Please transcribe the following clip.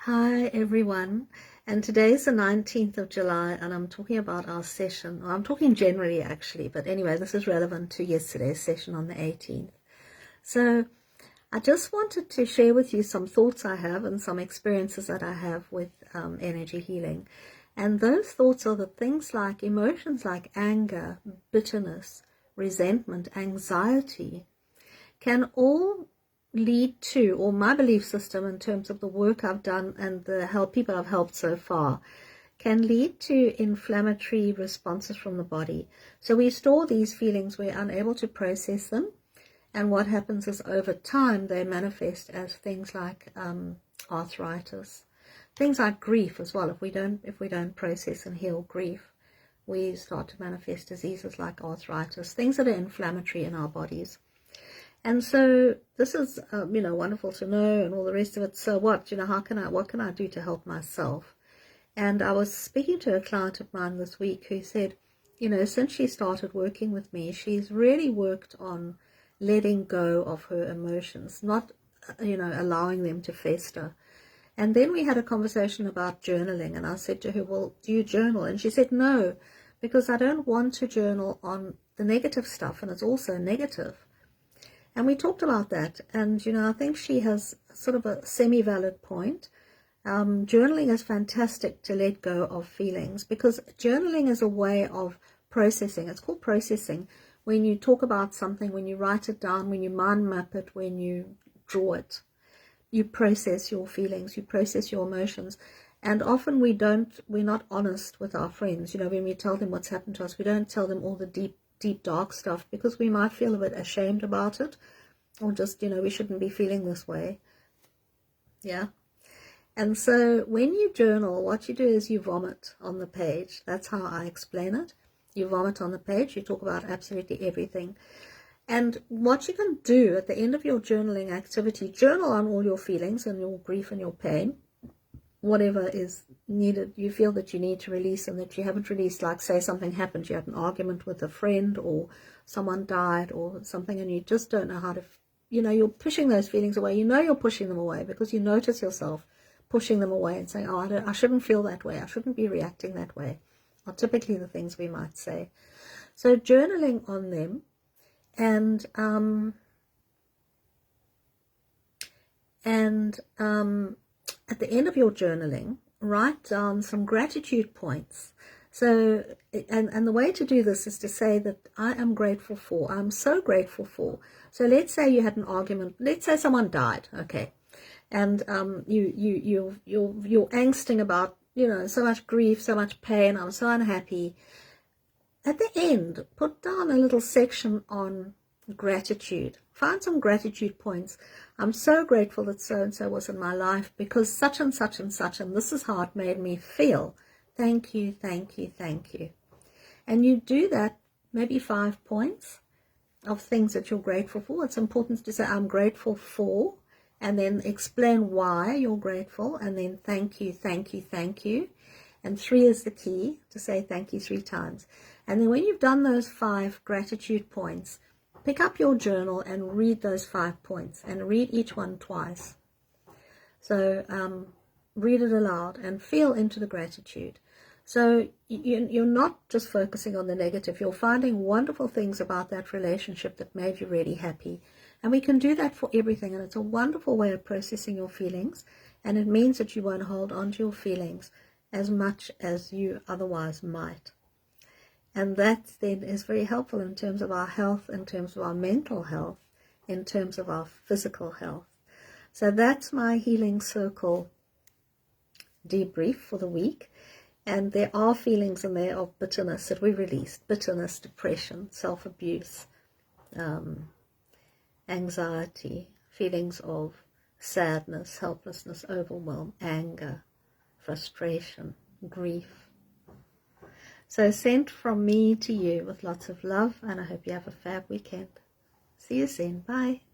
Hi everyone, and today's the 19th of July and I'm talking about our session. I'm talking generally actually, but anyway, this is relevant to yesterday's session on the 18th. So I just wanted to share with you some thoughts I have and some experiences that I have with energy healing. And those thoughts are the things like emotions like anger, bitterness, resentment, anxiety can all lead to, or my belief system in terms of the work I've done and the people I've helped so far, can lead to inflammatory responses from the body. So we store these feelings, we're unable to process them, and what happens is over time they manifest as things like arthritis, things like grief as well. If we don't process and heal grief, we start to manifest diseases like arthritis, things that are inflammatory in our bodies. And so this is, wonderful to know and all the rest of it. So what can I do to help myself? And I was speaking to a client of mine this week who said, since she started working with me, she's really worked on letting go of her emotions, not, allowing them to fester. And then we had a conversation about journaling, and I said to her, well, do you journal? And she said, no, because I don't want to journal on the negative stuff, and it's also negative. And we talked about that, and I think she has sort of a semi-valid point. Journaling is fantastic to let go of feelings, because journaling is a way of processing. It's called processing. When you talk about something, when you write it down, when you mind map it, when you draw it, you process your feelings, you process your emotions. And often we're not honest with our friends. When we tell them what's happened to us, we don't tell them all the deep dark stuff, because we might feel a bit ashamed about it, or just we shouldn't be feeling this way. Yeah. And so when you journal, what you do is you vomit on the page. That's how I explain it. You vomit on the page, you talk about absolutely everything. And what you can do at the end of your journaling activity, journal on all your feelings and your grief and your pain, whatever is needed, you feel that you need to release and that you haven't released. Like, say something happened, you had an argument with a friend, or someone died or something, and you just don't know how to, you're pushing those feelings away. You're pushing them away because you notice yourself pushing them away and saying, oh, I shouldn't feel that way, I shouldn't be reacting that way, are typically the things we might say. So journaling on them, and at the end of your journaling, write down some gratitude points. So, and the way to do this is to say that I am grateful for, I'm so grateful for. So let's say you had an argument, let's say someone died, okay, and you're angsting about, so much grief, so much pain, I'm so unhappy. At the end, put down a little section on gratitude. Find some gratitude points. I'm so grateful that so-and-so was in my life because such and such and such, and this is how it made me feel. Thank you, thank you, thank you. And you do that, maybe 5 points of things that you're grateful for. It's important to say, I'm grateful for, and then explain why you're grateful, and then thank you, thank you, thank you. And 3 is the key, to say thank you 3 times. And then when you've done those 5 gratitude points, pick up your journal and read those 5 points, and read each one twice. So read it aloud and feel into the gratitude. So you're not just focusing on the negative, you're finding wonderful things about that relationship that made you really happy. And we can do that for everything, and it's a wonderful way of processing your feelings, and it means that you won't hold on to your feelings as much as you otherwise might. And that then is very helpful in terms of our health, in terms of our mental health, in terms of our physical health. So that's my healing circle debrief for the week. And there are feelings in there of bitterness that we released. Bitterness, depression, self-abuse, anxiety, feelings of sadness, helplessness, overwhelm, anger, frustration, grief. So sent from me to you with lots of love, and I hope you have a fab weekend. See you soon. Bye.